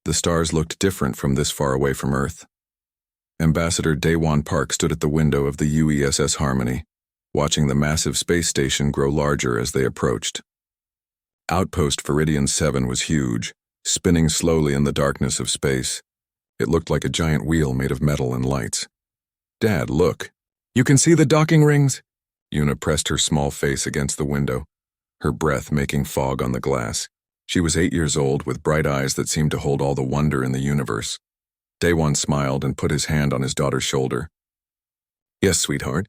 The stars looked different from this far away from Earth. Ambassador Daewon Park stood at the window of the UESS Harmony, watching the massive space station grow larger as they approached. Outpost Viridian 7 was huge, spinning slowly in the darkness of space. It looked like a giant wheel made of metal and lights. "Dad, look. You can see the docking rings?" Yuna pressed her small face against the window, her breath making fog on the glass. She was 8 years old with bright eyes that seemed to hold all the wonder in the universe. Daewon smiled and put his hand on his daughter's shoulder. "Yes, sweetheart.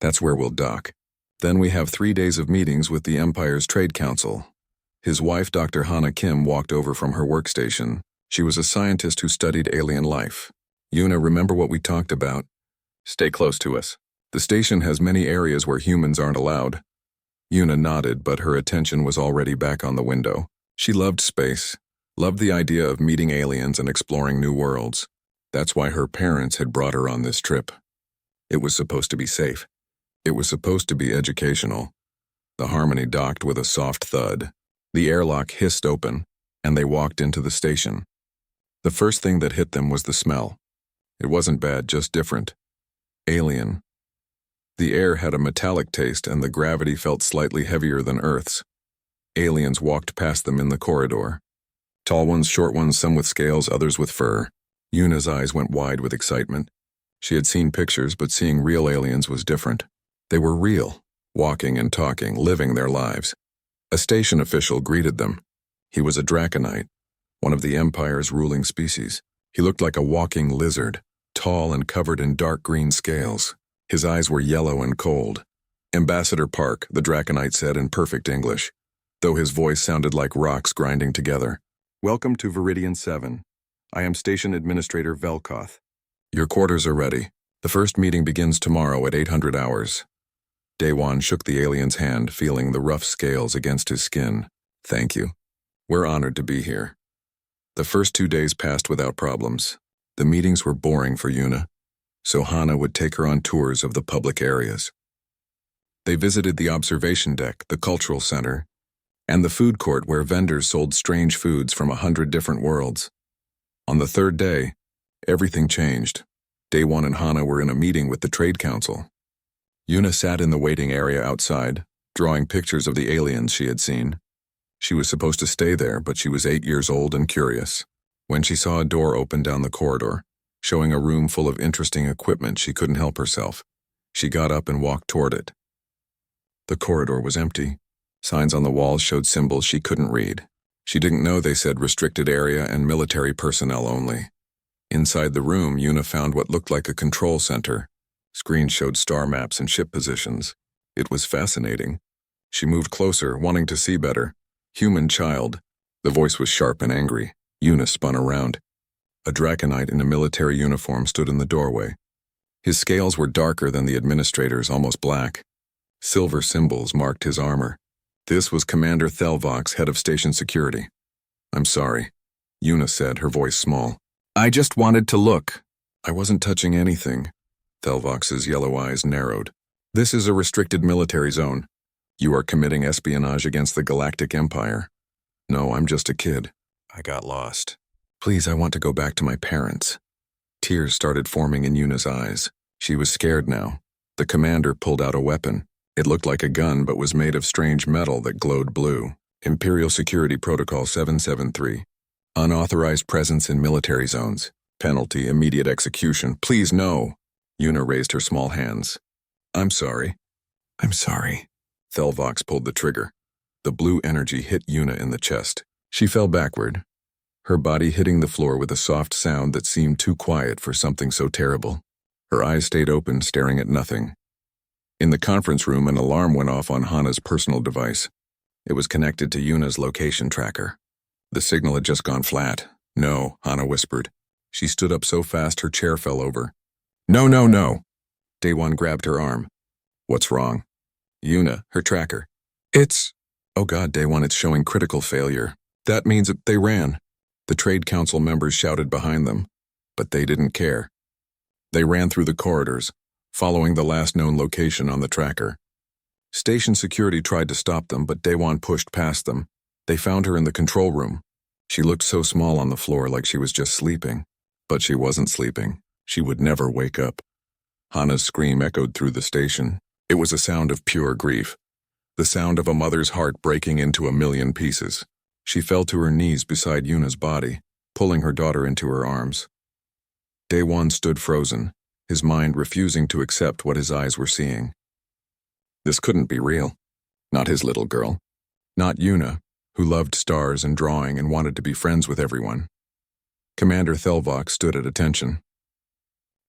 That's where we'll dock. Then we have 3 days of meetings with the Empire's Trade Council." His wife, Dr. Hana Kim, walked over from her workstation. She was a scientist who studied alien life. "Yuna, remember what we talked about? Stay close to us. The station has many areas where humans aren't allowed." Yuna nodded, but her attention was already back on the window. She loved space, loved the idea of meeting aliens and exploring new worlds. That's why her parents had brought her on this trip. It was supposed to be safe. It was supposed to be educational. The Harmony docked with a soft thud. The airlock hissed open, and they walked into the station. The first thing that hit them was the smell. It wasn't bad, just different. Alien. The air had a metallic taste, and the gravity felt slightly heavier than Earth's. Aliens walked past them in the corridor. Tall ones, short ones, some with scales, others with fur. Yuna's eyes went wide with excitement. She had seen pictures, but seeing real aliens was different. They were real, walking and talking, living their lives. A station official greeted them. He was a draconite, one of the Empire's ruling species. He looked like a walking lizard, tall and covered in dark green scales. His eyes were yellow and cold. "Ambassador Park," the draconite said in perfect English, though his voice sounded like rocks grinding together. "Welcome to Viridian 7. I am Station Administrator Velkoth. Your quarters are ready. The first meeting begins tomorrow at 800 hours. Daewon shook the alien's hand, feeling the rough scales against his skin. "Thank you. We're honored to be here." The first 2 days passed without problems. The meetings were boring for Yuna, so Hana would take her on tours of the public areas. They visited the observation deck, the cultural center, and the food court where vendors sold strange foods from 100 different worlds. On the third day, everything changed. Daewon and Hana were in a meeting with the Trade Council. Yuna sat in the waiting area outside, drawing pictures of the aliens she had seen. She was supposed to stay there, but she was 8 years old and curious. When she saw a door open down the corridor, showing a room full of interesting equipment, she couldn't help herself. She got up and walked toward it. The corridor was empty. Signs on the walls showed symbols she couldn't read. She didn't know they said restricted area and military personnel only. Inside the room, Yuna found what looked like a control center. Screens showed star maps and ship positions. It was fascinating. She moved closer, wanting to see better. "Human child." The voice was sharp and angry. Yuna spun around. A draconite in a military uniform stood in the doorway. His scales were darker than the administrator's, almost black. Silver symbols marked his armor. This was Commander Thelvox, head of station security. "I'm sorry," Yuna said, her voice small. "I just wanted to look." "I wasn't touching anything." Thelvox's yellow eyes narrowed. "This is a restricted military zone. You are committing espionage against the Galactic Empire." "No, I'm just a kid. I got lost. Please, I want to go back to my parents." Tears started forming in Yuna's eyes. She was scared now. The commander pulled out a weapon. It looked like a gun, but was made of strange metal that glowed blue. "Imperial Security Protocol 773. Unauthorized presence in military zones. Penalty, immediate execution. Please, no." Yuna raised her small hands. "I'm sorry." "I'm sorry." Thelvox pulled the trigger. The blue energy hit Yuna in the chest. She fell backward, her body hitting the floor with a soft sound that seemed too quiet for something so terrible. Her eyes stayed open, staring at nothing. In the conference room, an alarm went off on Hana's personal device. It was connected to Yuna's location tracker. The signal had just gone flat. "No," Hana whispered. She stood up so fast her chair fell over. "No, no, no." Daewon grabbed her arm. "What's wrong?" "Yuna, her tracker." "It's..." "Oh God, Daewon, it's showing critical failure." "That means that they ran." The Trade Council members shouted behind them, but they didn't care. They ran through the corridors, following the last known location on the tracker. Station security tried to stop them, but Daewon pushed past them. They found her in the control room. She looked so small on the floor like she was just sleeping. But she wasn't sleeping. She would never wake up. Hana's scream echoed through the station. It was a sound of pure grief. The sound of a mother's heart breaking into a million pieces. She fell to her knees beside Yuna's body, pulling her daughter into her arms. Daewon stood frozen, his mind refusing to accept what his eyes were seeing. This couldn't be real. Not his little girl. Not Yuna, who loved stars and drawing and wanted to be friends with everyone. Commander Thelvok stood at attention.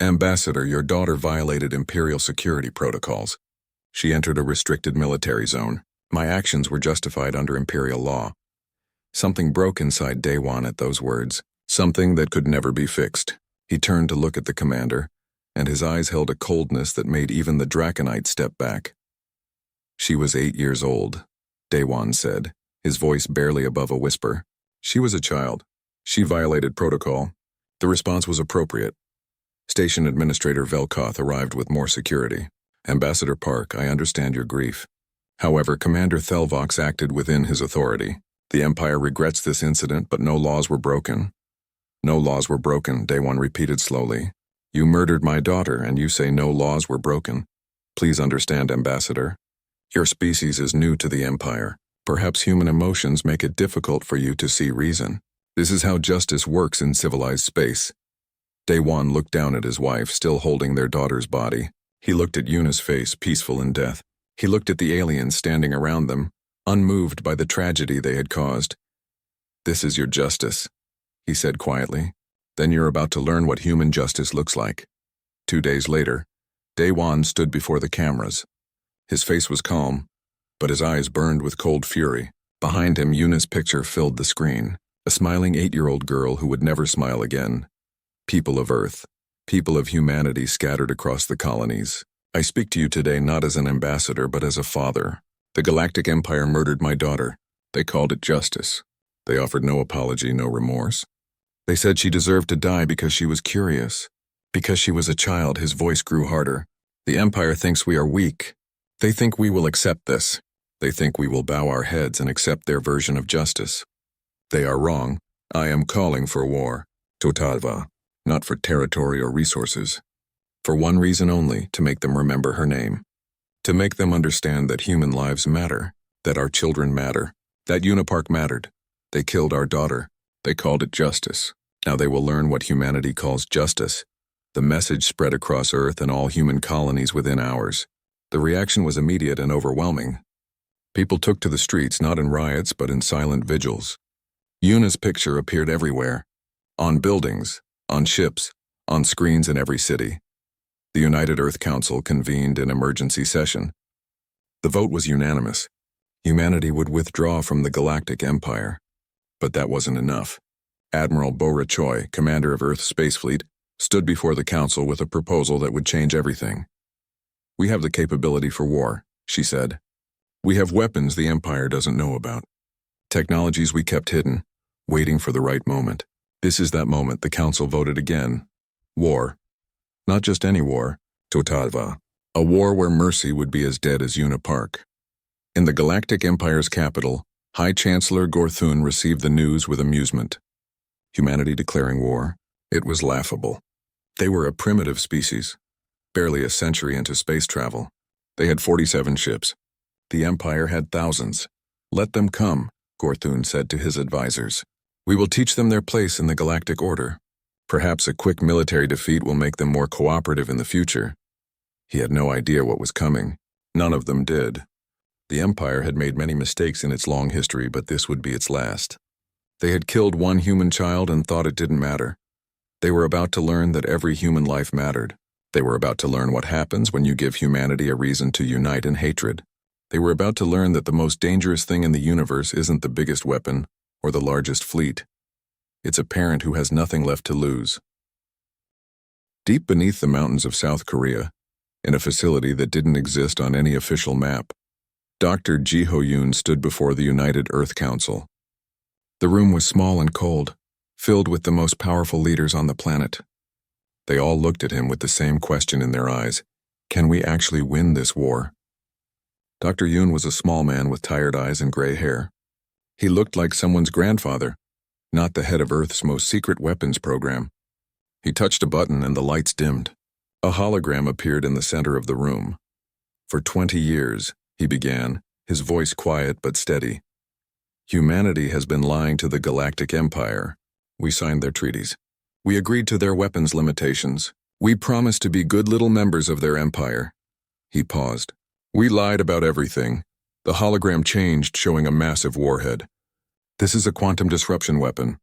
Ambassador, your daughter violated Imperial security protocols. She entered a restricted military zone. My actions were justified under Imperial law. Something broke inside Daewon at those words, something that could never be fixed. He turned to look at the commander, and his eyes held a coldness that made even the Draconite step back. She was 8 years old, Daewon said, his voice barely above a whisper. She was a child. She violated protocol. The response was appropriate. Station Administrator Velkoth arrived with more security. Ambassador Park, I understand your grief. However, Commander Thelvox acted within his authority. The Empire regrets this incident, but no laws were broken. No laws were broken, Daewon repeated slowly. You murdered my daughter, and you say no laws were broken. Please understand, Ambassador. Your species is new to the Empire. Perhaps human emotions make it difficult for you to see reason. This is how justice works in civilized space. Daewon looked down at his wife, still holding their daughter's body. He looked at Yuna's face, peaceful in death. He looked at the aliens standing around them, unmoved by the tragedy they had caused. This is your justice, he said quietly. Then you're about to learn what human justice looks like. 2 days later, Daewon stood before the cameras. His face was calm, but his eyes burned with cold fury. Behind him, Yuna's picture filled the screen. A smiling 8-year-old girl who would never smile again. People of Earth, people of humanity scattered across the colonies. I speak to you today not as an ambassador, but as a father. The Galactic Empire murdered my daughter. They called it justice. They offered no apology, no remorse. They said she deserved to die because she was curious. Because she was a child, his voice grew harder. The Empire thinks we are weak. They think we will accept this. They think we will bow our heads and accept their version of justice. They are wrong. I am calling for war. Totalva. Not for territory or resources. For one reason only, to make them remember her name. To make them understand that human lives matter, that our children matter, that Unipark mattered. They killed our daughter. They called it justice. Now they will learn what humanity calls justice. The message spread across Earth and all human colonies within hours. The reaction was immediate and overwhelming. People took to the streets not in riots but in silent vigils. Yuna's picture appeared everywhere. On buildings, on ships, on screens in every city. The United Earth Council convened an emergency session. The vote was unanimous. Humanity would withdraw from the Galactic Empire. But that wasn't enough. Admiral Bora Choi, commander of Earth's space fleet, stood before the council with a proposal that would change everything. We have the capability for war, she said. We have weapons the Empire doesn't know about. Technologies we kept hidden, waiting for the right moment. This is that moment. The council voted again. War. Not just any war, Totalva. A war where mercy would be as dead as Unipark. In the Galactic Empire's capital, High Chancellor Gorthun received the news with amusement. Humanity declaring war? It was laughable. They were a primitive species, barely a century into space travel. They had 47 ships. The Empire had thousands. Let them come, Gorthun said to his advisors. We will teach them their place in the galactic order. Perhaps a quick military defeat will make them more cooperative in the future. He had no idea what was coming. None of them did. The Empire had made many mistakes in its long history, but this would be its last. They had killed one human child and thought it didn't matter. They were about to learn that every human life mattered. They were about to learn what happens when you give humanity a reason to unite in hatred. They were about to learn that the most dangerous thing in the universe isn't the biggest weapon or the largest fleet. It's a parent who has nothing left to lose. Deep beneath the mountains of South Korea, in a facility that didn't exist on any official map, Dr. Ji Ho-yoon stood before the United Earth Council. The room was small and cold, filled with the most powerful leaders on the planet. They all looked at him with the same question in their eyes. Can we actually win this war? Dr. Yoon was a small man with tired eyes and gray hair. He looked like someone's grandfather, not the head of Earth's most secret weapons program. He touched a button and the lights dimmed. A hologram appeared in the center of the room. For 20 years, he began, his voice quiet but steady. Humanity has been lying to the Galactic Empire. We signed their treaties. We agreed to their weapons limitations. We promised to be good little members of their empire. He paused. We lied about everything. The hologram changed, showing a massive warhead. This is a quantum disruption weapon.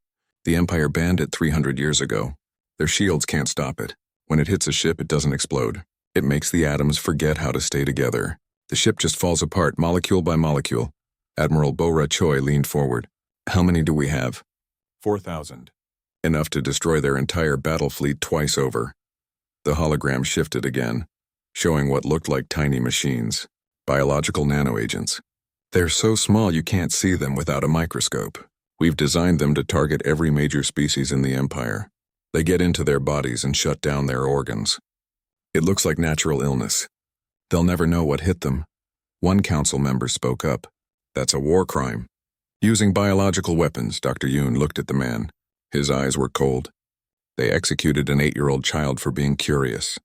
The Empire banned it 300 years ago. Their shields can't stop it. When it hits a ship, it doesn't explode. It makes the atoms forget how to stay together. The ship just falls apart, molecule by molecule. Admiral Bora Choi leaned forward. How many do we have? 4,000. Enough to destroy their entire battle fleet twice over. The hologram shifted again, showing what looked like tiny machines, biological nanoagents. They're so small you can't see them without a microscope. We've designed them to target every major species in the Empire. They get into their bodies and shut down their organs. It looks like natural illness. They'll never know what hit them. One council member spoke up. That's a war crime. Using biological weapons, Dr. Yoon looked at the man. His eyes were cold. They executed an 8-year-old child for being curious.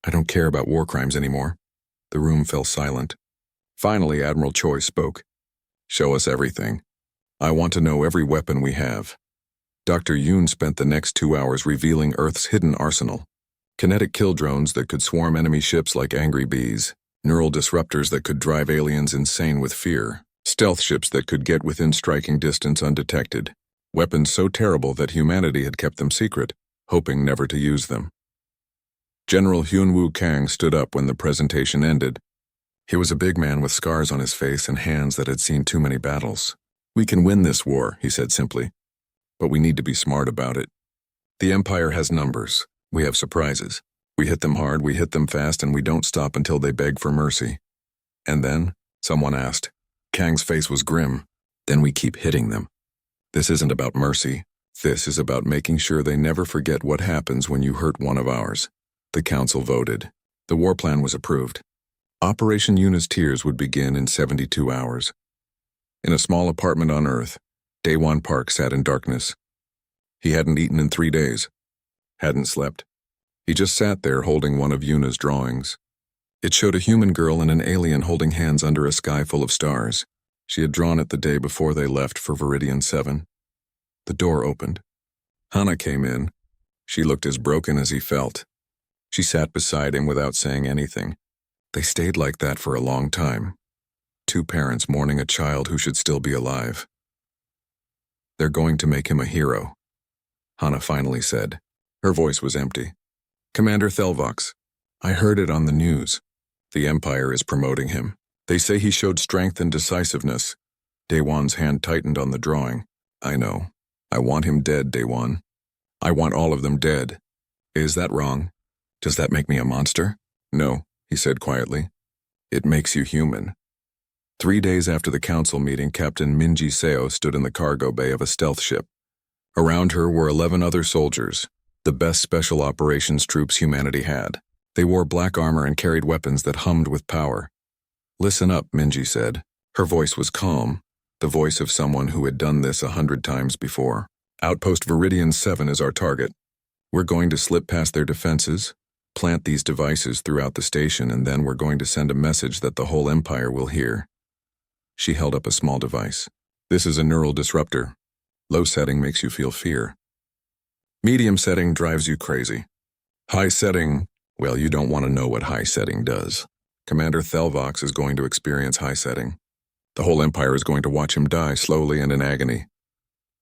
I don't care about war crimes anymore. The room fell silent. Finally, Admiral Choi spoke. Show us everything. I want to know every weapon we have. Dr. Yoon spent the next 2 hours revealing Earth's hidden arsenal. Kinetic kill drones that could swarm enemy ships like angry bees. Neural disruptors that could drive aliens insane with fear. Stealth ships that could get within striking distance undetected. Weapons so terrible that humanity had kept them secret, hoping never to use them. General Hyunwoo Kang stood up when the presentation ended. He was a big man with scars on his face and hands that had seen too many battles. We can win this war, he said simply. But we need to be smart about it. The Empire has numbers. We have surprises. We hit them hard, we hit them fast, and we don't stop until they beg for mercy. And then, someone asked. Kang's face was grim. Then we keep hitting them. This isn't about mercy. This is about making sure they never forget what happens when you hurt one of ours. The council voted. The war plan was approved. Operation Yuna's Tears would begin in 72 hours. In a small apartment on Earth, Daewon Park sat in darkness. He hadn't eaten in 3 days. Hadn't slept. He just sat there holding one of Yuna's drawings. It showed a human girl and an alien holding hands under a sky full of stars. She had drawn it the day before they left for Viridian 7. The door opened. Hana came in. She looked as broken as he felt. She sat beside him without saying anything. They stayed like that for a long time. 2 parents mourning a child who should still be alive. They're going to make him a hero, Hana finally said. Her voice was empty. Commander Thelvox, I heard it on the news. The Empire is promoting him. They say he showed strength and decisiveness. Daewon's hand tightened on the drawing. I know. I want him dead, Daewon. I want all of them dead. Is that wrong? Does that make me a monster? No, he said quietly. It makes you human. 3 days after the council meeting, Captain Minji Seo stood in the cargo bay of a stealth ship. Around her were 11 other soldiers, the best special operations troops humanity had. They wore black armor and carried weapons that hummed with power. Listen up, Minji said. Her voice was calm, the voice of someone who had done this 100 times before. Outpost Viridian 7 is our target. We're going to slip past their defenses, plant these devices throughout the station, and then we're going to send a message that the whole Empire will hear. She held up a small device. This is a neural disruptor. Low setting makes you feel fear. Medium setting drives you crazy. High setting, well, you don't want to know what high setting does. Commander Thelvox is going to experience high setting. The whole Empire is going to watch him die slowly and in agony.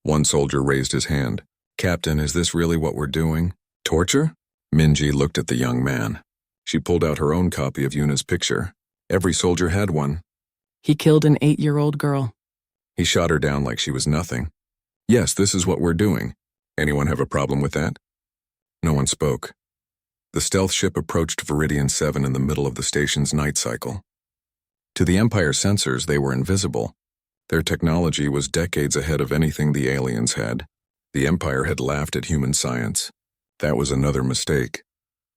One soldier raised his hand. Captain, is this really what we're doing? Torture? Minji looked at the young man. She pulled out her own copy of Yuna's picture. Every soldier had one. He killed an 8-year-old girl. He shot her down like she was nothing. Yes, this is what we're doing. Anyone have a problem with that? No one spoke. The stealth ship approached Viridian 7 in the middle of the station's night cycle. To the Empire sensors, they were invisible. Their technology was decades ahead of anything the aliens had. The Empire had laughed at human science. That was another mistake.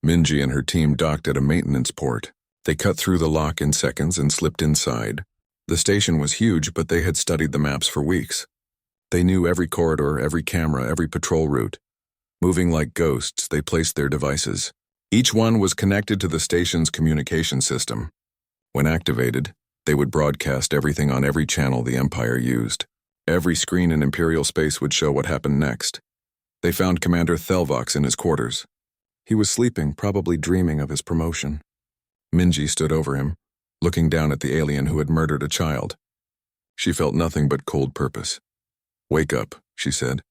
Minji and her team docked at a maintenance port. They cut through the lock in seconds and slipped inside. The station was huge, but they had studied the maps for weeks. They knew every corridor, every camera, every patrol route. Moving like ghosts, they placed their devices. Each one was connected to the station's communication system. When activated, they would broadcast everything on every channel the Empire used. Every screen in Imperial space would show what happened next. They found Commander Thelvox in his quarters. He was sleeping, probably dreaming of his promotion. Minji stood over him, looking down at the alien who had murdered a child. She felt nothing but cold purpose. "Wake up," she said.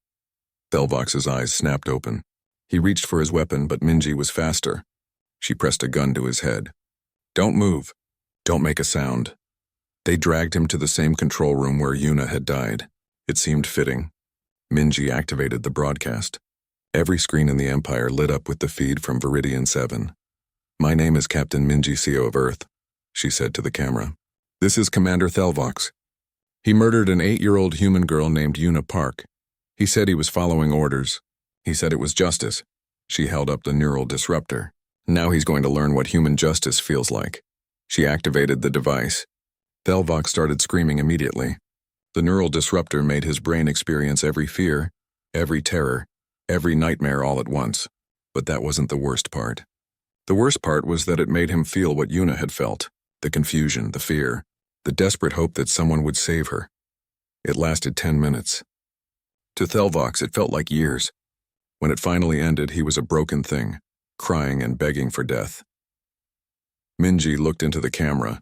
Thelvox's eyes snapped open. He reached for his weapon, but Minji was faster. She pressed a gun to his head. "Don't move. Don't make a sound." They dragged him to the same control room where Yuna had died. It seemed fitting. Minji activated the broadcast. Every screen in the Empire lit up with the feed from Viridian 7. "My name is Captain Minji Seo of Earth," she said to the camera. "This is Commander Thelvox. He murdered an 8-year-old human girl named Yuna Park. He said he was following orders. He said it was justice." She held up the neural disruptor. "Now he's going to learn what human justice feels like." She activated the device. Thelvox started screaming immediately. The neural disruptor made his brain experience every fear, every terror, every nightmare all at once. But that wasn't the worst part. The worst part was that it made him feel what Yuna had felt, the confusion, the fear, the desperate hope that someone would save her. It lasted 10 minutes. To Thelvox, it felt like years. When it finally ended, he was a broken thing, crying and begging for death. Minji looked into the camera.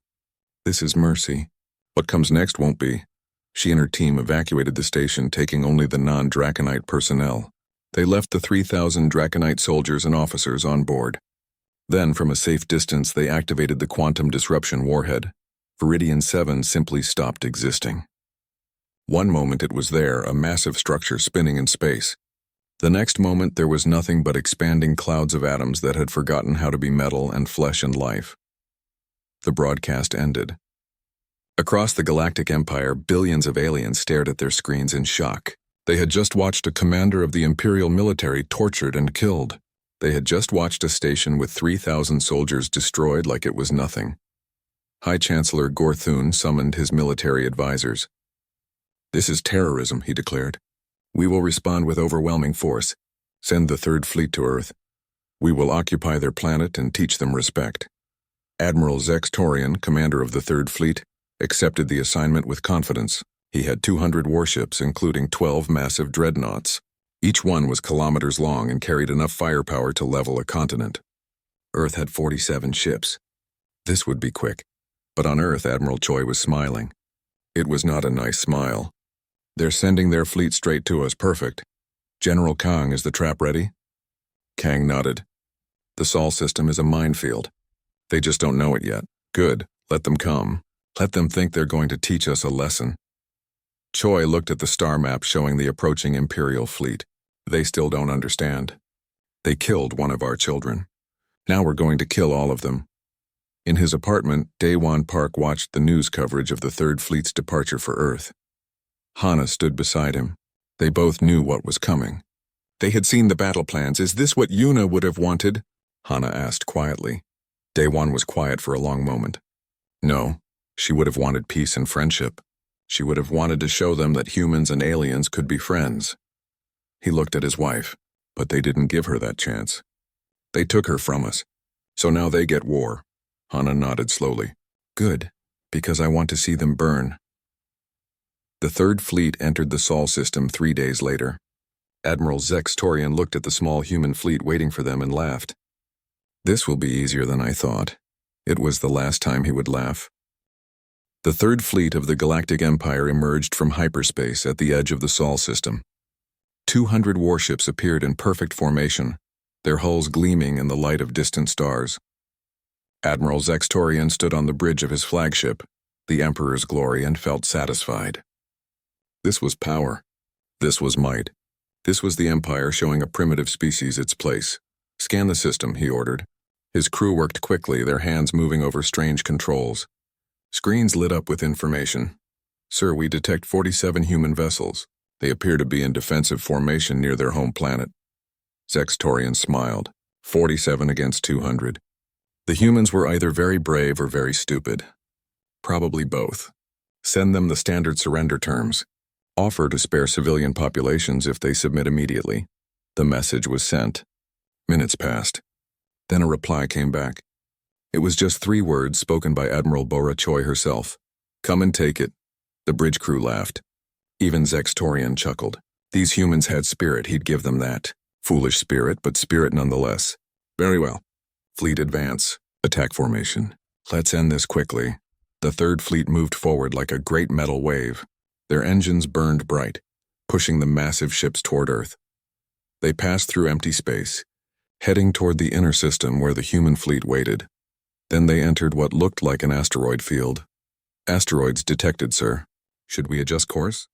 "This is mercy. What comes next won't be." She and her team evacuated the station, taking only the non-Draconite personnel. They left the 3,000 Draconite soldiers and officers on board. Then, from a safe distance, they activated the quantum disruption warhead. Viridian 7 simply stopped existing. One moment it was there, a massive structure spinning in space. The next moment there was nothing but expanding clouds of atoms that had forgotten how to be metal and flesh and life. The broadcast ended. Across the Galactic Empire, billions of aliens stared at their screens in shock. They had just watched a commander of the Imperial military tortured and killed. They had just watched a station with 3,000 soldiers destroyed like it was nothing. High Chancellor Gorthun summoned his military advisors. "This is terrorism," he declared. "We will respond with overwhelming force. Send the Third Fleet to Earth. We will occupy their planet and teach them respect." Admiral Zex Torian, commander of the Third Fleet, accepted the assignment with confidence. He had 200 warships, including 12 massive dreadnoughts. Each one was kilometers long and carried enough firepower to level a continent. Earth had 47 ships. This would be quick. But on Earth, Admiral Choi was smiling. It was not a nice smile. "They're sending their fleet straight to us, perfect. General Kang, is the trap ready?" Kang nodded. "The Sol system is a minefield. They just don't know it yet. Good, let them come. Let them think they're going to teach us a lesson." Choi looked at the star map showing the approaching Imperial fleet. "They still don't understand. They killed one of our children. Now we're going to kill all of them." In his apartment, Daewon Park watched the news coverage of the Third Fleet's departure for Earth. Hana stood beside him. They both knew what was coming. They had seen the battle plans. "Is this what Yuna would have wanted?" Hana asked quietly. Daewon was quiet for a long moment. "No, she would have wanted peace and friendship. She would have wanted to show them that humans and aliens could be friends." He looked at his wife, but they didn't give her that chance. "They took her from us, so now they get war." Hana nodded slowly. "Good, because I want to see them burn." The Third Fleet entered the Sol system 3 days later. Admiral Zex Torian looked at the small human fleet waiting for them and laughed. "This will be easier than I thought." It was the last time he would laugh. The Third Fleet of the Galactic Empire emerged from hyperspace at the edge of the Sol system. 200 warships appeared in perfect formation, their hulls gleaming in the light of distant stars. Admiral Zex Torian stood on the bridge of his flagship, the Emperor's Glory, and felt satisfied. This was power. This was might. This was the Empire showing a primitive species its place. "Scan the system," he ordered. His crew worked quickly, their hands moving over strange controls. Screens lit up with information. "Sir, we detect 47 human vessels. They appear to be in defensive formation near their home planet." Zex Torian smiled. 47 against 200. The humans were either very brave or very stupid. Probably both. Send them the standard surrender terms. Offer to spare civilian populations if they submit immediately. The message was sent. Minutes passed. Then a reply came back. It was just 3 words spoken by Admiral Bora Choi herself. Come and take it. The bridge crew laughed. Even Zextorian chuckled. These humans had spirit, he'd give them that. Foolish spirit, but spirit nonetheless. Very well. Fleet advance. Attack formation. Let's end this quickly. The third fleet moved forward like a great metal wave. Their engines burned bright, pushing the massive ships toward Earth. They passed through empty space, heading toward the inner system where the human fleet waited. Then they entered what looked like an asteroid field. Asteroids detected, sir. Should we adjust course?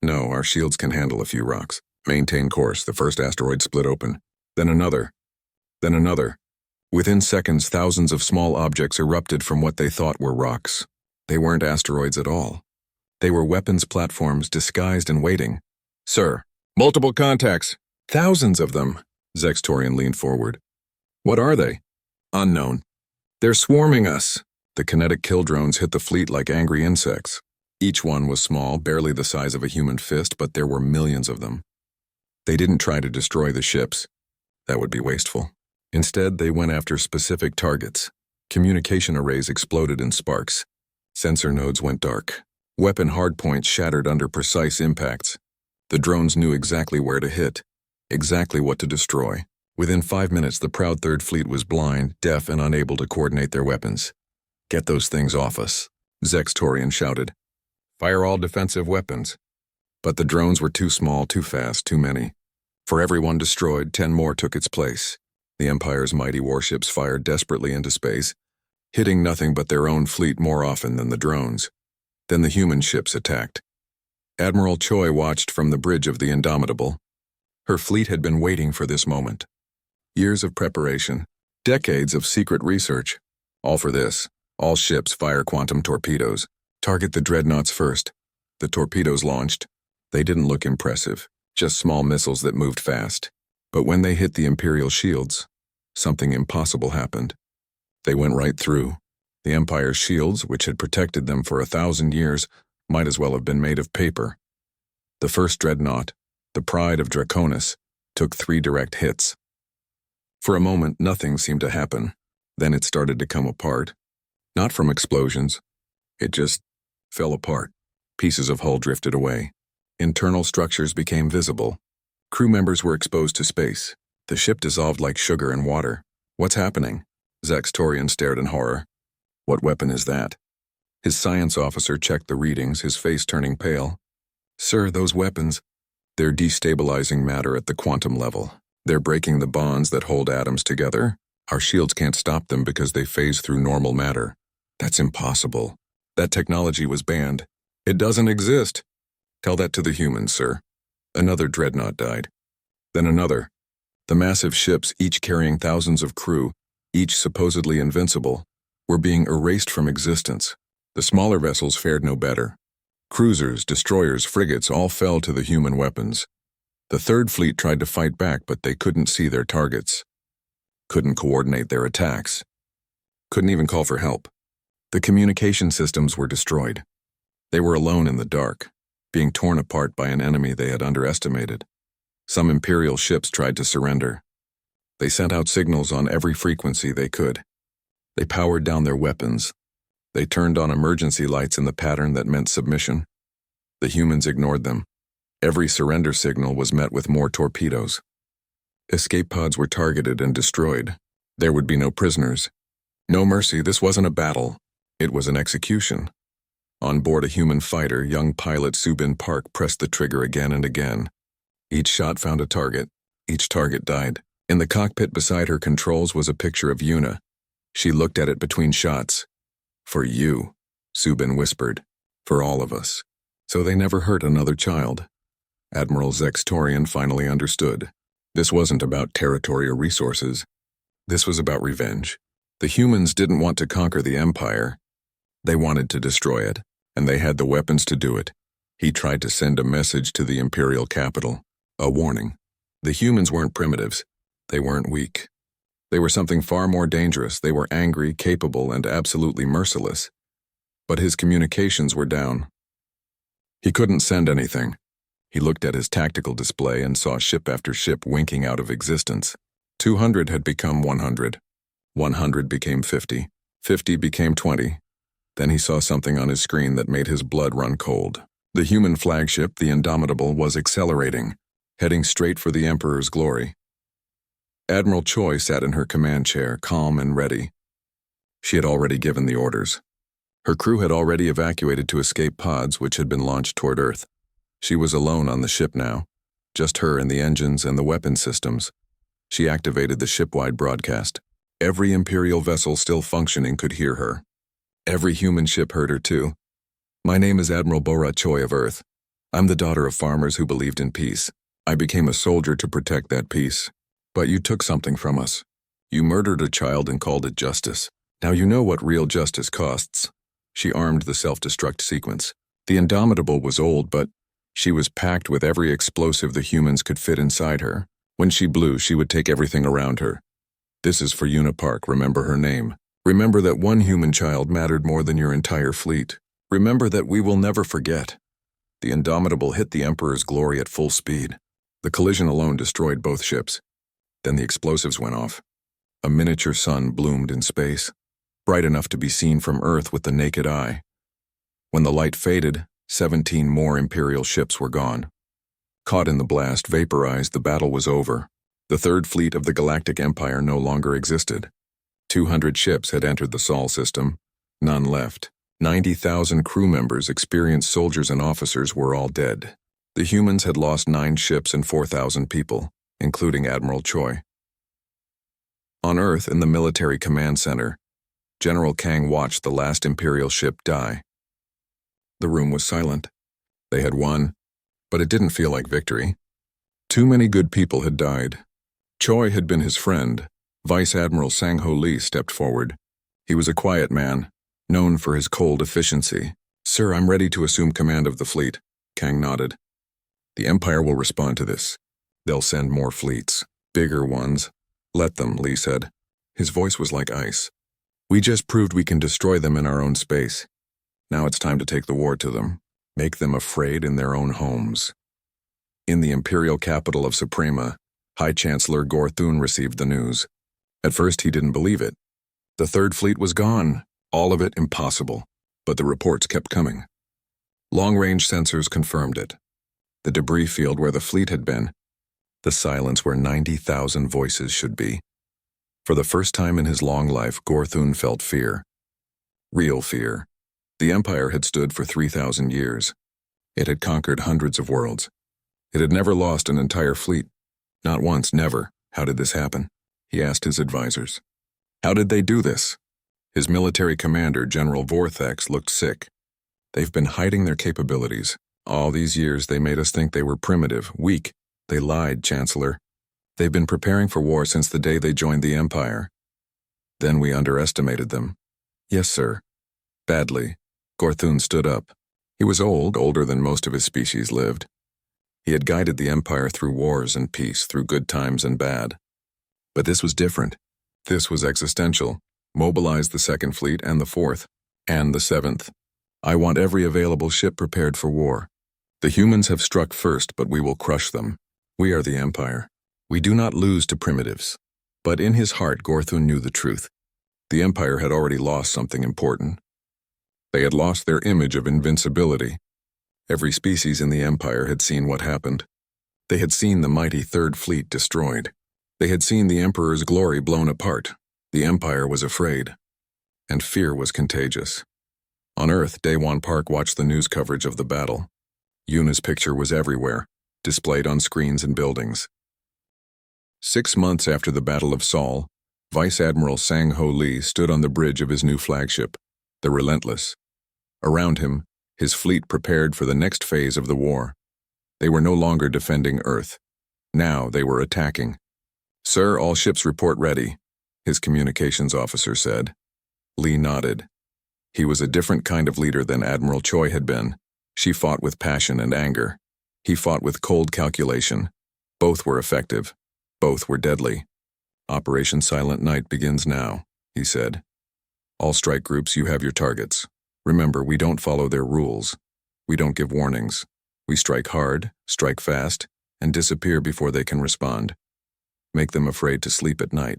No, our shields can handle a few rocks. Maintain course. The first asteroid split open. Then another. Then another. Within seconds, thousands of small objects erupted from what they thought were rocks. They weren't asteroids at all. They were weapons platforms disguised and waiting. Sir, multiple contacts. Thousands of them. Zextorian leaned forward. What are they? Unknown. They're swarming us. The kinetic kill drones hit the fleet like angry insects. Each one was small, barely the size of a human fist, but there were millions of them. They didn't try to destroy the ships. That would be wasteful. Instead, they went after specific targets. Communication arrays exploded in sparks. Sensor nodes went dark. Weapon hardpoints shattered under precise impacts. The drones knew exactly where to hit, exactly what to destroy. Within 5 minutes, the proud Third Fleet was blind, deaf, and unable to coordinate their weapons. Get those things off us, Zextorian shouted. Fire all defensive weapons. But the drones were too small, too fast, too many. For every one destroyed, 10 more took its place. The Empire's mighty warships fired desperately into space, hitting nothing but their own fleet more often than the drones. Then the human ships attacked. Admiral Choi watched from the bridge of the Indomitable. Her fleet had been waiting for this moment. Years of preparation, decades of secret research. All for this. All ships fire quantum torpedoes. Target the dreadnoughts first. The torpedoes launched. They didn't look impressive, just small missiles that moved fast. But when they hit the Imperial shields, something impossible happened. They went right through. The Empire's shields, which had protected them for 1,000 years, might as well have been made of paper. The first dreadnought, the pride of Draconis, took 3 direct hits. For a moment, nothing seemed to happen. Then it started to come apart. Not from explosions. It just fell apart. Pieces of hull drifted away. Internal structures became visible. Crew members were exposed to space. The ship dissolved like sugar in water. What's happening? Zextorian stared in horror. What weapon is that? His science officer checked the readings, his face turning pale. Sir, those weapons, they're destabilizing matter at the quantum level. They're breaking the bonds that hold atoms together. Our shields can't stop them because they phase through normal matter. That's impossible. That technology was banned. It doesn't exist. Tell that to the humans, sir. Another dreadnought died. Then another. The massive ships, each carrying thousands of crew, each supposedly invincible, were being erased from existence. The smaller vessels fared no better. Cruisers, destroyers, frigates all fell to the human weapons. The Third Fleet tried to fight back, but they couldn't see their targets. Couldn't coordinate their attacks. Couldn't even call for help. The communication systems were destroyed. They were alone in the dark, being torn apart by an enemy they had underestimated. Some Imperial ships tried to surrender. They sent out signals on every frequency they could. They powered down their weapons. They turned on emergency lights in the pattern that meant submission. The humans ignored them. Every surrender signal was met with more torpedoes. Escape pods were targeted and destroyed. There would be no prisoners. No mercy, this wasn't a battle. It was an execution. On board a human fighter, young pilot Subin Park pressed the trigger again and again. Each shot found a target. Each target died. In the cockpit beside her controls was a picture of Yuna. She looked at it between shots. For you, Subin whispered. For all of us. So they never hurt another child. Admiral Zextorian finally understood. This wasn't about territory or resources. This was about revenge. The humans didn't want to conquer the Empire. They wanted to destroy it, and they had the weapons to do it. He tried to send a message to the Imperial capital. A warning. The humans weren't primitives. They weren't weak. They were something far more dangerous. They were angry, capable, and absolutely merciless. But his communications were down. He couldn't send anything. He looked at his tactical display and saw ship after ship winking out of existence. 200 had become 100. 100 became 50. 50 became 20. Then he saw something on his screen that made his blood run cold. The human flagship, the Indomitable, was accelerating, heading straight for the Emperor's glory. Admiral Choi sat in her command chair, calm and ready. She had already given the orders. Her crew had already evacuated to escape pods which had been launched toward Earth. She was alone on the ship now, just her and the engines and the weapon systems. She activated the ship-wide broadcast. Every Imperial vessel still functioning could hear her. Every human ship heard her too. "My name is Admiral Bora Choi of Earth. I'm the daughter of farmers who believed in peace. I became a soldier to protect that peace. But you took something from us. You murdered a child and called it justice. Now you know what real justice costs." She armed the self-destruct sequence. The Indomitable was old, but she was packed with every explosive the humans could fit inside her. When she blew, she would take everything around her. "This is for Una Park, remember her name. Remember that one human child mattered more than your entire fleet. Remember that we will never forget." The Indomitable hit the Emperor's glory at full speed. The collision alone destroyed both ships. Then the explosives went off. A miniature sun bloomed in space, bright enough to be seen from Earth with the naked eye. When the light faded, 17 more Imperial ships were gone. Caught in the blast, vaporized, the battle was over. The Third Fleet of the Galactic Empire no longer existed. 200 ships had entered the Sol system. None left. 90,000 crew members, experienced soldiers and officers, were all dead. The humans had lost 9 ships and 4,000 people, including Admiral Choi. On Earth, in the military command center, General Kang watched the last Imperial ship die. The room was silent. They had won, but it didn't feel like victory. Too many good people had died. Choi had been his friend. Vice Admiral Sang-Ho Lee stepped forward. He was a quiet man, known for his cold efficiency. "Sir, I'm ready to assume command of the fleet." Kang nodded. "The Empire will respond to this. They'll send more fleets, bigger ones. Let them," Lee said. His voice was like ice. "We just proved we can destroy them in our own space. Now it's time to take the war to them. Make them afraid in their own homes." In the imperial capital of Suprema, High Chancellor Gorthun received the news. At first he didn't believe it. The Third Fleet was gone, all of it impossible, but the reports kept coming. Long-range sensors confirmed it. The debris field where the fleet had been, the silence where 90,000 voices should be. For the first time in his long life, Gorthun felt fear. Real fear. The Empire had stood for 3,000 years. It had conquered hundreds of worlds. It had never lost an entire fleet. Not once, never. How did this happen? He asked his advisors. How did they do this? His military commander, General Vortex, looked sick. They've been hiding their capabilities. All these years they made us think they were primitive, weak. They lied, Chancellor. They've been preparing for war since the day they joined the Empire. Then we underestimated them. Yes, sir. Badly. Gorthun stood up. He was old, older than most of his species lived. He had guided the Empire through wars and peace, through good times and bad. But this was different. This was existential. Mobilize the Second Fleet and the Fourth, and the Seventh. I want every available ship prepared for war. The humans have struck first, but we will crush them. We are the Empire. We do not lose to primitives. But in his heart, Gorthun knew the truth. The Empire had already lost something important. They had lost their image of invincibility. Every species in the Empire had seen what happened. They had seen the mighty Third Fleet destroyed. They had seen the Emperor's glory blown apart. The Empire was afraid. And fear was contagious. On Earth, Daewon Park watched the news coverage of the battle. Yuna's picture was everywhere, displayed on screens and buildings. 6 months after the Battle of Sol, Vice Admiral Sang-Ho Lee stood on the bridge of his new flagship, the Relentless. Around him, his fleet prepared for the next phase of the war. They were no longer defending Earth. Now they were attacking. Sir, all ships report ready, his communications officer said. Lee nodded. He was a different kind of leader than Admiral Choi had been. She fought with passion and anger. He fought with cold calculation. Both were effective. Both were deadly. Operation Silent Night begins now, he said. All strike groups, you have your targets. Remember, we don't follow their rules. We don't give warnings. We strike hard, strike fast, and disappear before they can respond. Make them afraid to sleep at night.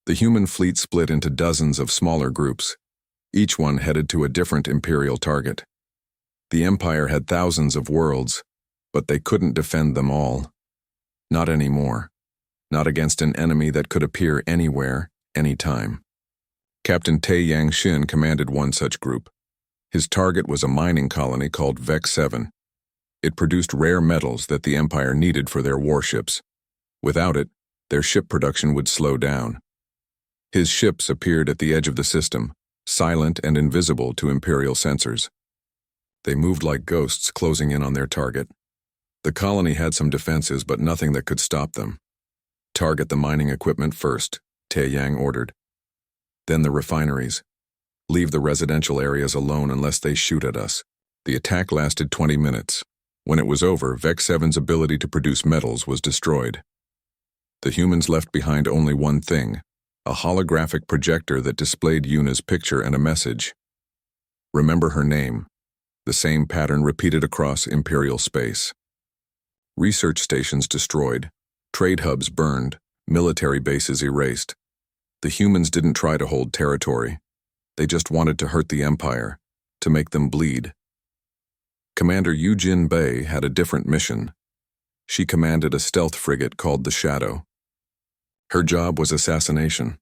The human fleet split into dozens of smaller groups, each one headed to a different Imperial target. The Empire had thousands of worlds, but they couldn't defend them all. Not anymore. Not against an enemy that could appear anywhere, anytime. Captain Tai Yang Xin commanded one such group. His target was a mining colony called Vex 7. It produced rare metals that the Empire needed for their warships. Without it, their ship production would slow down. His ships appeared at the edge of the system, silent and invisible to Imperial sensors. They moved like ghosts closing in on their target. The colony had some defenses, but nothing that could stop them. Target the mining equipment first, Tai Yang ordered. Then the refineries. Leave the residential areas alone unless they shoot at us. The attack lasted 20 minutes. When it was over, Vex 7's ability to produce metals was destroyed. The humans left behind only one thing, a holographic projector that displayed Yuna's picture and a message. Remember her name. The same pattern repeated across Imperial space. Research stations destroyed, trade hubs burned, military bases erased. The humans didn't try to hold territory. They just wanted to hurt the Empire, to make them bleed. Commander Yujin Bei had a different mission. She commanded a stealth frigate called the Shadow. Her job was assassination.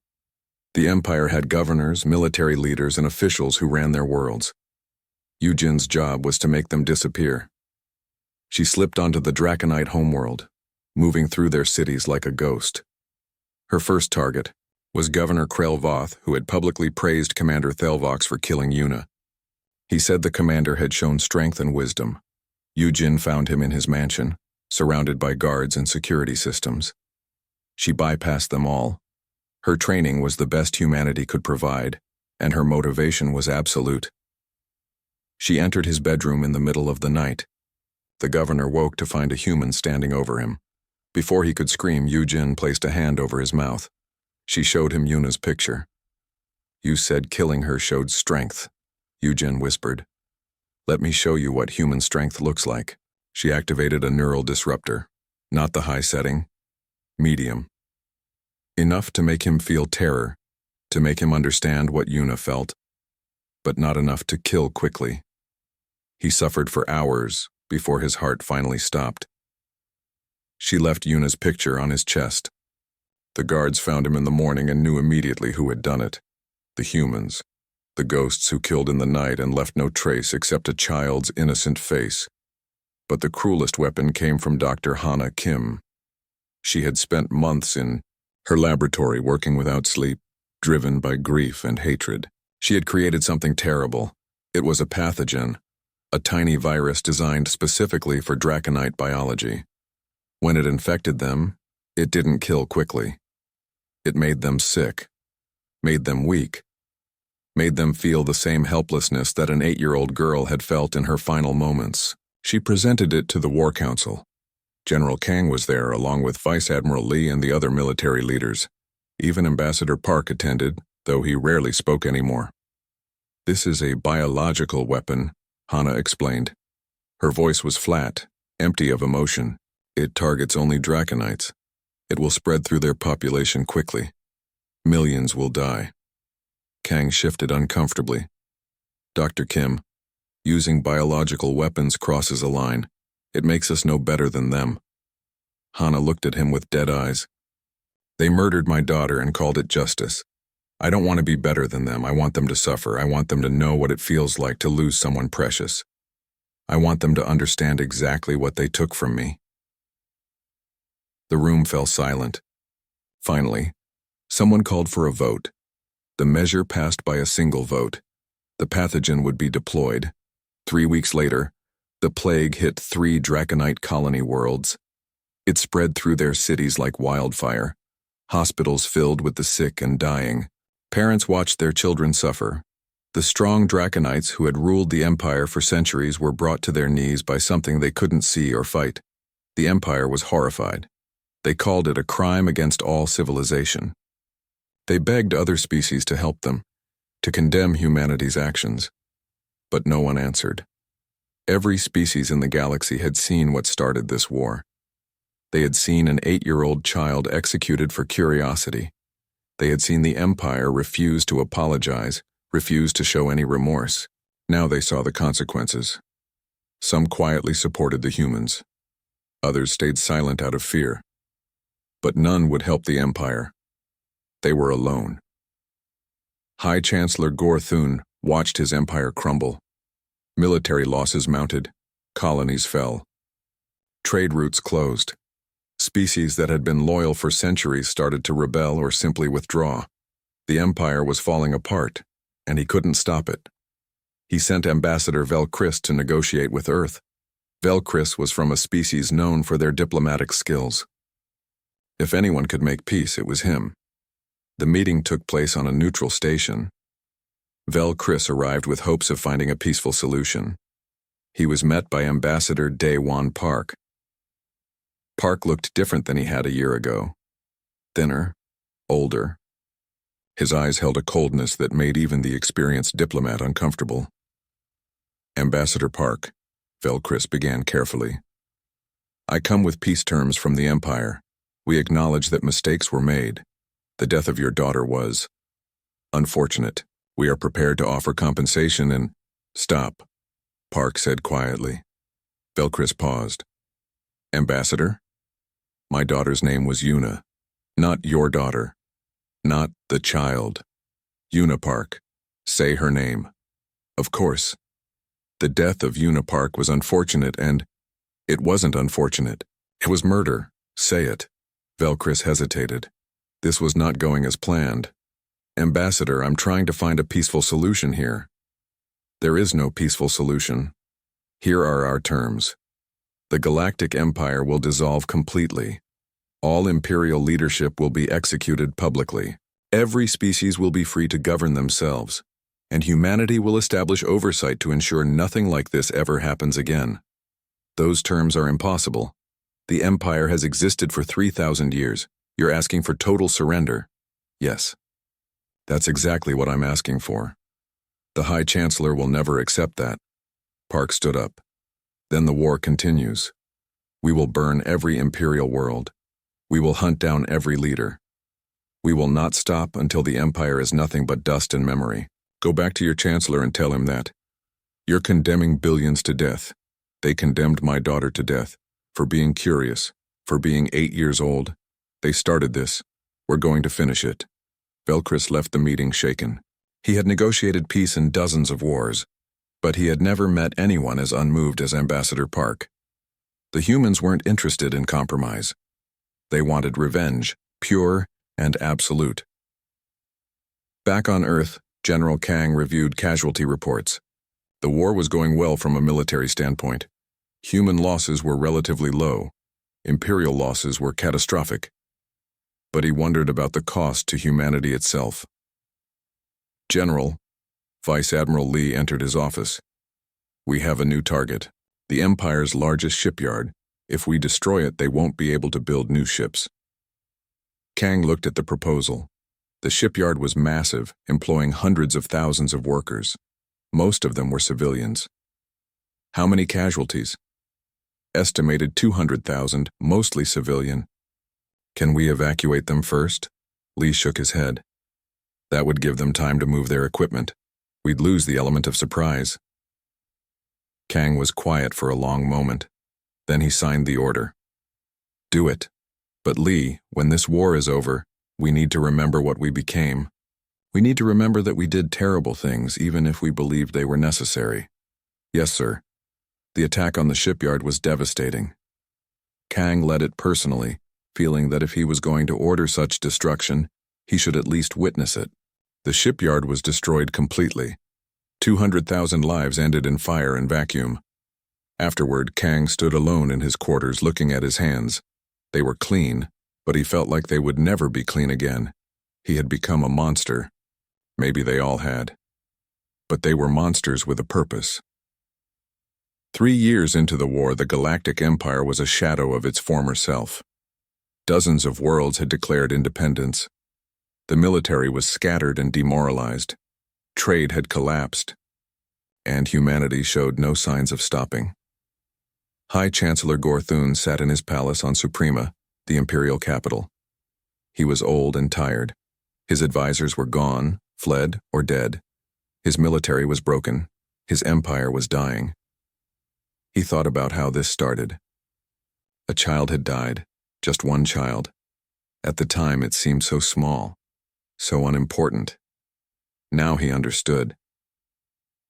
The Empire had governors, military leaders, and officials who ran their worlds. Yujin's job was to make them disappear. She slipped onto the Draconite homeworld, moving through their cities like a ghost. Her first target was Governor Krell Voth, who had publicly praised Commander Thelvox for killing Yuna. He said the commander had shown strength and wisdom. Yujin found him in his mansion, surrounded by guards and security systems. She bypassed them all. Her training was the best humanity could provide, and her motivation was absolute. She entered his bedroom in the middle of the night. The governor woke to find a human standing over him. Before he could scream, Yujin placed a hand over his mouth. She showed him Yuna's picture. "You said killing her showed strength," Yujin whispered. "Let me show you what human strength looks like." She activated a neural disruptor. Not the high setting. Medium. Enough to make him feel terror, to make him understand what Yuna felt, but not enough to kill quickly. He suffered for hours before his heart finally stopped. She left Yuna's picture on his chest. The guards found him in the morning and knew immediately who had done it. The humans. The ghosts who killed in the night and left no trace except a child's innocent face. But the cruelest weapon came from Dr. Hana Kim. She had spent months in her laboratory working without sleep, driven by grief and hatred. She had created something terrible. It was a pathogen, a tiny virus designed specifically for Draconite biology. When it infected them, it didn't kill quickly. It made them sick, made them weak, made them feel the same helplessness that an 8-year-old girl had felt in her final moments. She presented it to the War Council. General Kang was there, along with Vice Admiral Lee and the other military leaders. Even Ambassador Park attended, though he rarely spoke anymore. "This is a biological weapon," Hana explained. Her voice was flat, empty of emotion. "It targets only Draconites. It will spread through their population quickly. Millions will die." Kang shifted uncomfortably. "Dr. Kim, using biological weapons crosses a line. It makes us no better than them." Hana looked at him with dead eyes. "They murdered my daughter and called it justice. I don't want to be better than them. I want them to suffer. I want them to know what it feels like to lose someone precious. I want them to understand exactly what they took from me." The room fell silent. Finally, someone called for a vote. The measure passed by a single vote. The pathogen would be deployed. 3 weeks later, the plague hit 3 Draconite colony worlds. It spread through their cities like wildfire. Hospitals filled with the sick and dying. Parents watched their children suffer. The strong Draconites who had ruled the Empire for centuries were brought to their knees by something they couldn't see or fight. The Empire was horrified. They called it a crime against all civilization. They begged other species to help them, to condemn humanity's actions. But no one answered. Every species in the galaxy had seen what started this war. They had seen an 8-year-old child executed for curiosity. They had seen the Empire refuse to apologize, refuse to show any remorse. Now they saw the consequences. Some quietly supported the humans. Others stayed silent out of fear. But none would help the Empire. They were alone. High Chancellor Gorthun watched his empire crumble. Military losses mounted. Colonies fell. Trade routes closed. Species that had been loyal for centuries started to rebel or simply withdraw. The Empire was falling apart, and he couldn't stop it. He sent Ambassador Velcris to negotiate with Earth. Velcris was from a species known for their diplomatic skills. If anyone could make peace, it was him. The meeting took place on a neutral station. Velcris arrived with hopes of finding a peaceful solution. He was met by Ambassador Daewon Park. Park looked different than he had a year ago. Thinner, older. His eyes held a coldness that made even the experienced diplomat uncomfortable. Ambassador Park, Velcris began carefully. I come with peace terms from the Empire. We acknowledge that mistakes were made. The death of your daughter was unfortunate. We are prepared to offer compensation and— Stop, Park said quietly. Velcris paused. Ambassador? My daughter's name was Yuna. Not your daughter. Not the child. Yuna Park. Say her name. Of course. The death of Yuna Park was unfortunate and— It wasn't unfortunate. It was murder. Say it. Velcris hesitated. This was not going as planned. Ambassador, I'm trying to find a peaceful solution here. There is no peaceful solution. Here are our terms. The Galactic Empire will dissolve completely. All Imperial leadership will be executed publicly. Every species will be free to govern themselves, and humanity will establish oversight to ensure nothing like this ever happens again. Those terms are impossible. The Empire has existed for 3,000 years. You're asking for total surrender. Yes. That's exactly what I'm asking for. The High Chancellor will never accept that. Park stood up. Then the war continues. We will burn every Imperial world. We will hunt down every leader. We will not stop until the Empire is nothing but dust and memory. Go back to your Chancellor and tell him that. You're condemning billions to death. They condemned my daughter to death for being curious, for being 8 years old. They started this. We're going to finish it. Velcris left the meeting shaken. He had negotiated peace in dozens of wars, but he had never met anyone as unmoved as Ambassador Park. The humans weren't interested in compromise. They wanted revenge, pure and absolute. Back on Earth, General Kang reviewed casualty reports. The war was going well from a military standpoint. Human losses were relatively low. Imperial losses were catastrophic. But he wondered about the cost to humanity itself. General, Vice Admiral Lee entered his office. We have a new target, the Empire's largest shipyard. If we destroy it, they won't be able to build new ships. Kang looked at the proposal. The shipyard was massive, employing hundreds of thousands of workers. Most of them were civilians. How many casualties? Estimated 200,000, mostly civilian. Can we evacuate them first? Lee shook his head. That would give them time to move their equipment. We'd lose the element of surprise. Kang was quiet for a long moment. Then he signed the order. Do it. But Lee, when this war is over, we need to remember what we became. We need to remember that we did terrible things, even if we believed they were necessary. Yes, sir. The attack on the shipyard was devastating. Kang led it personally, feeling that if he was going to order such destruction, he should at least witness it. The shipyard was destroyed completely. 200,000 lives ended in fire and vacuum. Afterward, Kang stood alone in his quarters looking at his hands. They were clean, but he felt like they would never be clean again. He had become a monster. Maybe they all had. But they were monsters with a purpose. 3 years into the war, the Galactic Empire was a shadow of its former self. Dozens of worlds had declared independence. The military was scattered and demoralized. Trade had collapsed. and humanity showed no signs of stopping. High Chancellor Gorthun sat in his palace on Suprema, the imperial capital. He was old and tired. His advisors were gone, fled, or dead. His military was broken. His empire was dying. He thought about how this started. A child had died, just one child. At the time it seemed so small, so unimportant. Now he understood.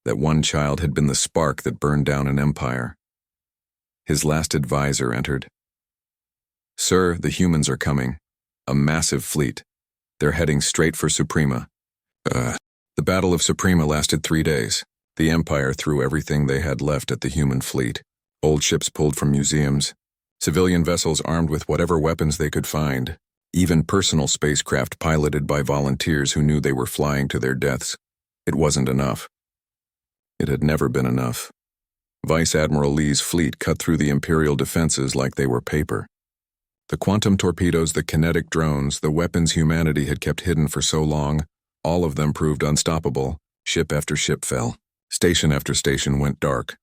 That one child had been the spark that burned down an empire. His last advisor entered. "Sir, the humans are coming. A massive fleet. They're heading straight for Suprema." The Battle of Suprema lasted 3 days. The Empire threw everything they had left at the human fleet. Old ships pulled from museums, civilian vessels armed with whatever weapons they could find, even personal spacecraft piloted by volunteers who knew they were flying to their deaths. It wasn't enough. It had never been enough. Vice Admiral Lee's fleet cut through the Imperial defenses like they were paper. The quantum torpedoes, the kinetic drones, the weapons humanity had kept hidden for so long, all of them proved unstoppable. Ship after ship fell. Station after station went dark.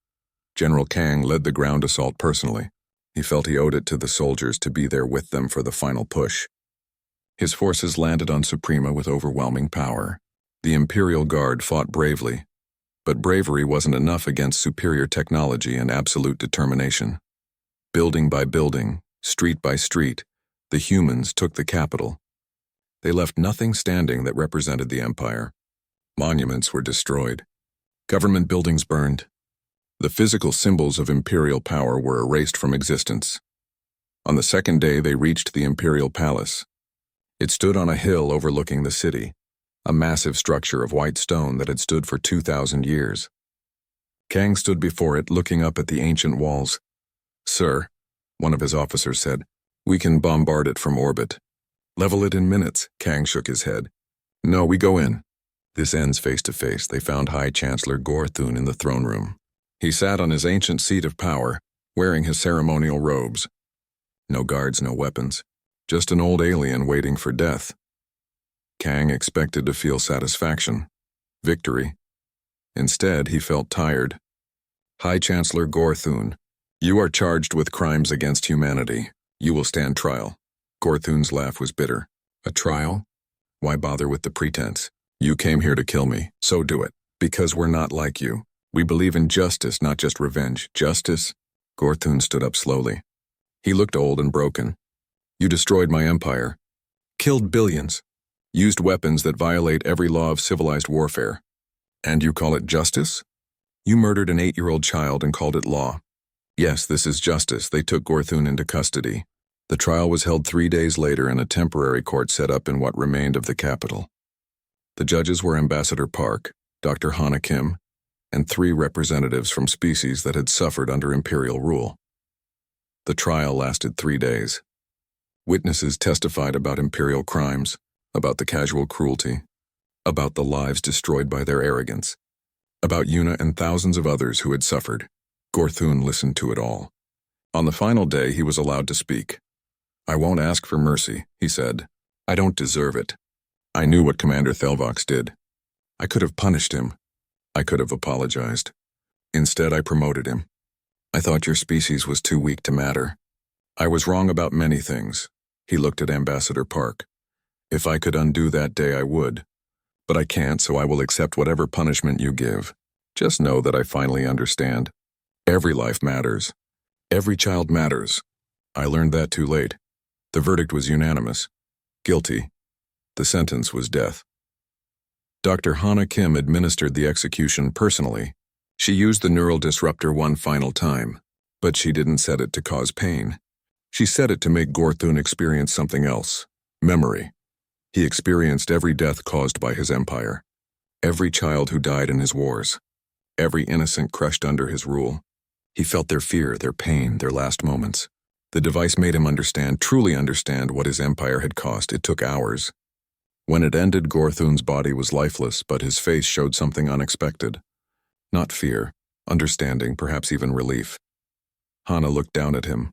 General Kang led the ground assault personally. He felt he owed it to the soldiers to be there with them for the final push. His forces landed on Suprema with overwhelming power. The Imperial Guard fought bravely, but bravery wasn't enough against superior technology and absolute determination. Building by building, street by street, the humans took the capital. They left nothing standing that represented the Empire. Monuments were destroyed. Government buildings burned. The physical symbols of imperial power were erased from existence. On the second day, they reached the Imperial Palace. It stood on a hill overlooking the city, a massive structure of white stone that had stood for 2,000 years. Kang stood before it, looking up at the ancient walls. "Sir," one of his officers said, "we can bombard it from orbit." "Level it in minutes," Kang shook his head. "No, we go in." This ends face to face. They found High Chancellor Gorthun in the throne room. He sat on his ancient seat of power, wearing his ceremonial robes. No guards, no weapons. Just an old alien waiting for death. Kang expected to feel satisfaction, victory. Instead, he felt tired. "High Chancellor Gorthun, you are charged with crimes against humanity. You will stand trial." Gorthun's laugh was bitter. "A trial? Why bother with the pretense? You came here to kill me, so do it. Because we're not like you. We believe in justice, not just revenge. Justice?" Gorthun stood up slowly. He looked old and broken. "You destroyed my empire. Killed billions. Used weapons that violate every law of civilized warfare. And you call it justice? You murdered an 8-year-old child and called it law. Yes, this is justice." They took Gorthun into custody. The trial was held 3 days later in a temporary court set up in what remained of the capital. The judges were Ambassador Park, Dr. Hana Kim, and 3 representatives from species that had suffered under imperial rule. The trial lasted 3 days. Witnesses testified about imperial crimes, about the casual cruelty, about the lives destroyed by their arrogance, about Yuna and thousands of others who had suffered. Gorthun listened to it all. On the final day, he was allowed to speak. "I won't ask for mercy," he said. "I don't deserve it. I knew what Commander Thelvox did. I could have punished him. I could have apologized. Instead, I promoted him. I thought your species was too weak to matter. I was wrong about many things." He looked at Ambassador Park. "If I could undo that day, I would. But I can't, so I will accept whatever punishment you give. Just know that I finally understand. Every life matters. Every child matters. I learned that too late. The verdict was unanimous. Guilty. The sentence was death." Dr. Hana Kim administered the execution personally. She used the neural disruptor one final time, but she didn't set it to cause pain. She set it to make Gorthun experience something else. Memory. He experienced every death caused by his empire. Every child who died in his wars. Every innocent crushed under his rule. He felt their fear, their pain, their last moments. The device made him understand, truly understand, what his empire had cost. It took hours. When it ended, Gorthun's body was lifeless, but his face showed something unexpected. Not fear, understanding, perhaps even relief. Hana looked down at him.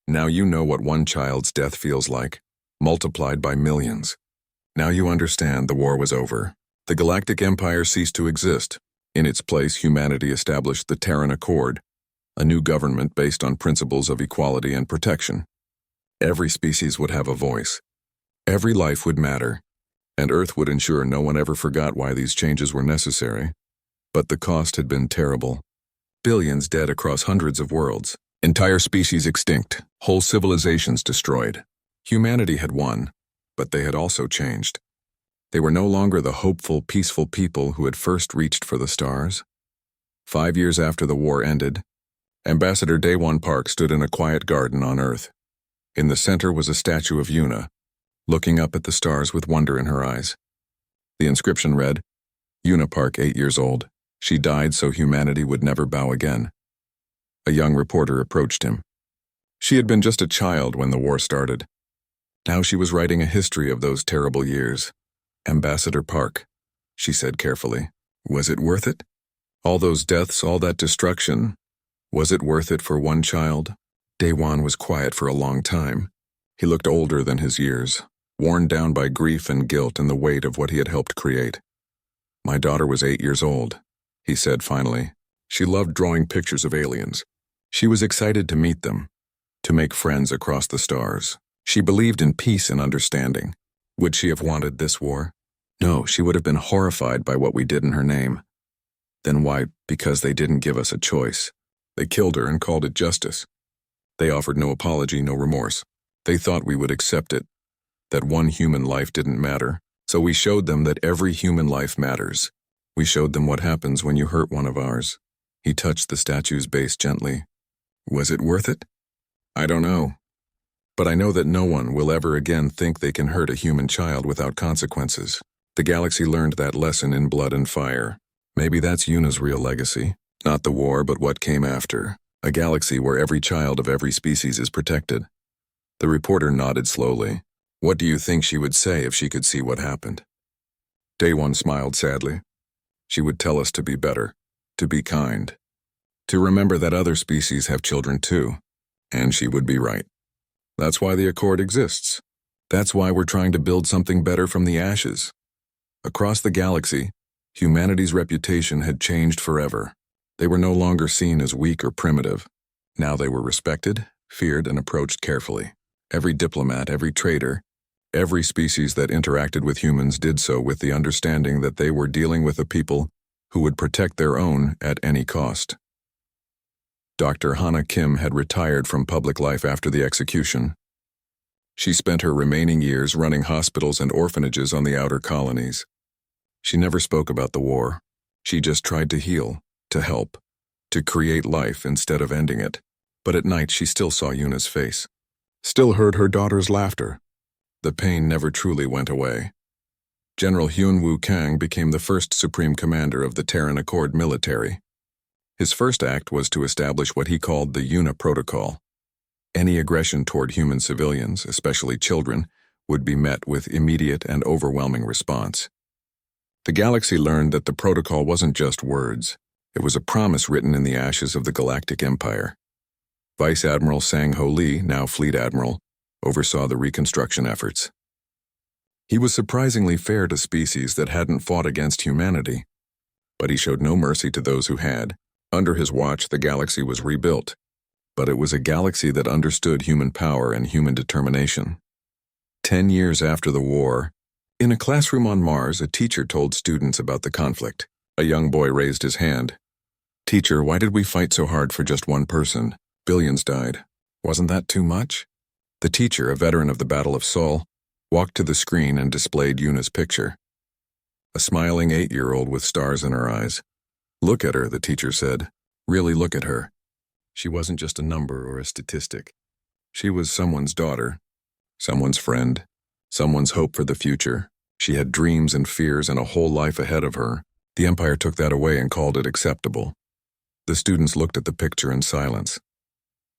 "Now you know what one child's death feels like, multiplied by millions. Now you understand the war was over. The Galactic Empire ceased to exist. In its place, humanity established the Terran Accord, a new government based on principles of equality and protection. Every species would have a voice. Every life would matter, and Earth would ensure no one ever forgot why these changes were necessary. But the cost had been terrible. Billions dead across hundreds of worlds. Entire species extinct. Whole civilizations destroyed. Humanity had won, but they had also changed. They were no longer the hopeful, peaceful people who had first reached for the stars. 5 years after the war ended, Ambassador Daewon Park stood in a quiet garden on Earth. In the center was a statue of Yuna, looking up at the stars with wonder in her eyes. The inscription read, "Yuna Park, 8 years old. She died so humanity would never bow again." A young reporter approached him. She had been just a child when the war started. Now she was writing a history of those terrible years. "Ambassador Park," she said carefully, "was it worth it? All those deaths, all that destruction, was it worth it for one child?" Daewon was quiet for a long time. He looked older than his years, worn down by grief and guilt and the weight of what he had helped create. "My daughter was 8 years old," he said finally. "She loved drawing pictures of aliens. She was excited to meet them, to make friends across the stars. She believed in peace and understanding. Would she have wanted this war? No, she would have been horrified by what we did in her name. Then why? Because they didn't give us a choice. They killed her and called it justice. They offered no apology, no remorse. They thought we would accept it, that one human life didn't matter. So we showed them that every human life matters. We showed them what happens when you hurt one of ours." He touched the statue's base gently. "Was it worth it? I don't know. But I know that no one will ever again think they can hurt a human child without consequences. The galaxy learned that lesson in Blood and Fire. Maybe that's Yuna's real legacy. Not the war, but what came after. A galaxy where every child of every species is protected." The reporter nodded slowly. "What do you think she would say if she could see what happened?" Daewon smiled sadly. "She would tell us to be better, to be kind, to remember that other species have children too. And she would be right. That's why the Accord exists. That's why we're trying to build something better from the ashes." Across the galaxy, humanity's reputation had changed forever. They were no longer seen as weak or primitive. Now they were respected, feared, and approached carefully. Every diplomat, every trader, every species that interacted with humans did so with the understanding that they were dealing with a people who would protect their own at any cost. Dr. Hana Kim had retired from public life after the execution. She spent her remaining years running hospitals and orphanages on the outer colonies. She never spoke about the war. She just tried to heal, to help, to create life instead of ending it. But at night she still saw Yuna's face, still heard her daughter's laughter. The pain never truly went away. General Hyun-Woo Kang became the first Supreme Commander of the Terran Accord military. His first act was to establish what he called the Yuna Protocol. Any aggression toward human civilians, especially children, would be met with immediate and overwhelming response. The galaxy learned that the protocol wasn't just words. It was a promise written in the ashes of the Galactic Empire. Vice Admiral Sang-Ho Lee, now Fleet Admiral, oversaw the reconstruction efforts. He was surprisingly fair to species that hadn't fought against humanity, but he showed no mercy to those who had. Under his watch, the galaxy was rebuilt, but it was a galaxy that understood human power and human determination. 10 years after the war, in a classroom on Mars, a teacher told students about the conflict. A young boy raised his hand. "Teacher, why did we fight so hard for just one person? Billions died. Wasn't that too much?" The teacher, a veteran of the Battle of Seoul, walked to the screen and displayed Yuna's picture. A smiling 8-year-old with stars in her eyes. "Look at her," the teacher said. "Really look at her. She wasn't just a number or a statistic. She was someone's daughter, someone's friend, someone's hope for the future. She had dreams and fears and a whole life ahead of her. The Empire took that away and called it acceptable." The students looked at the picture in silence.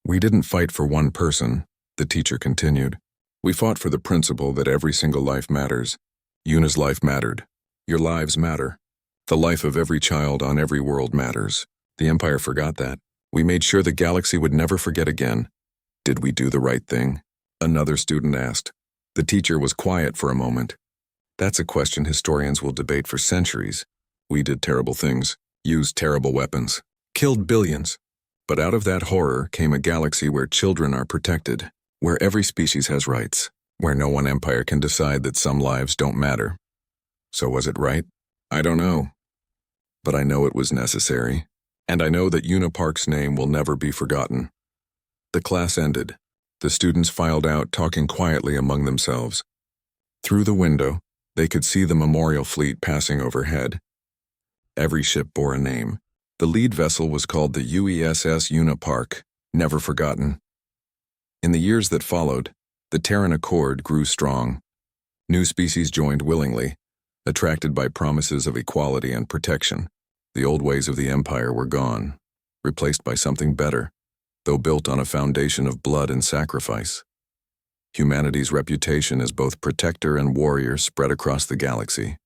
"We didn't fight for one person," the teacher continued. "We fought for the principle that every single life matters. Yuna's life mattered. Your lives matter. The life of every child on every world matters. The Empire forgot that. We made sure the galaxy would never forget again. Did we do the right thing?" Another student asked. The teacher was quiet for a moment. "That's a question historians will debate for centuries. We did terrible things. used terrible weapons, killed billions. But out of that horror came a galaxy where children are protected, where every species has rights, where no one empire can decide that some lives don't matter. So was it right? I don't know. But I know it was necessary, and I know that Unipark's name will never be forgotten. The class ended. The students filed out, talking quietly among themselves. Through the window, they could see the memorial fleet passing overhead. Every ship bore a name. The lead vessel was called the UESS Unipark, never forgotten. In the years that followed, the Terran Accord grew strong. New species joined willingly, attracted by promises of equality and protection. The old ways of the Empire were gone, replaced by something better, though built on a foundation of blood and sacrifice. Humanity's reputation as both protector and warrior spread across the galaxy.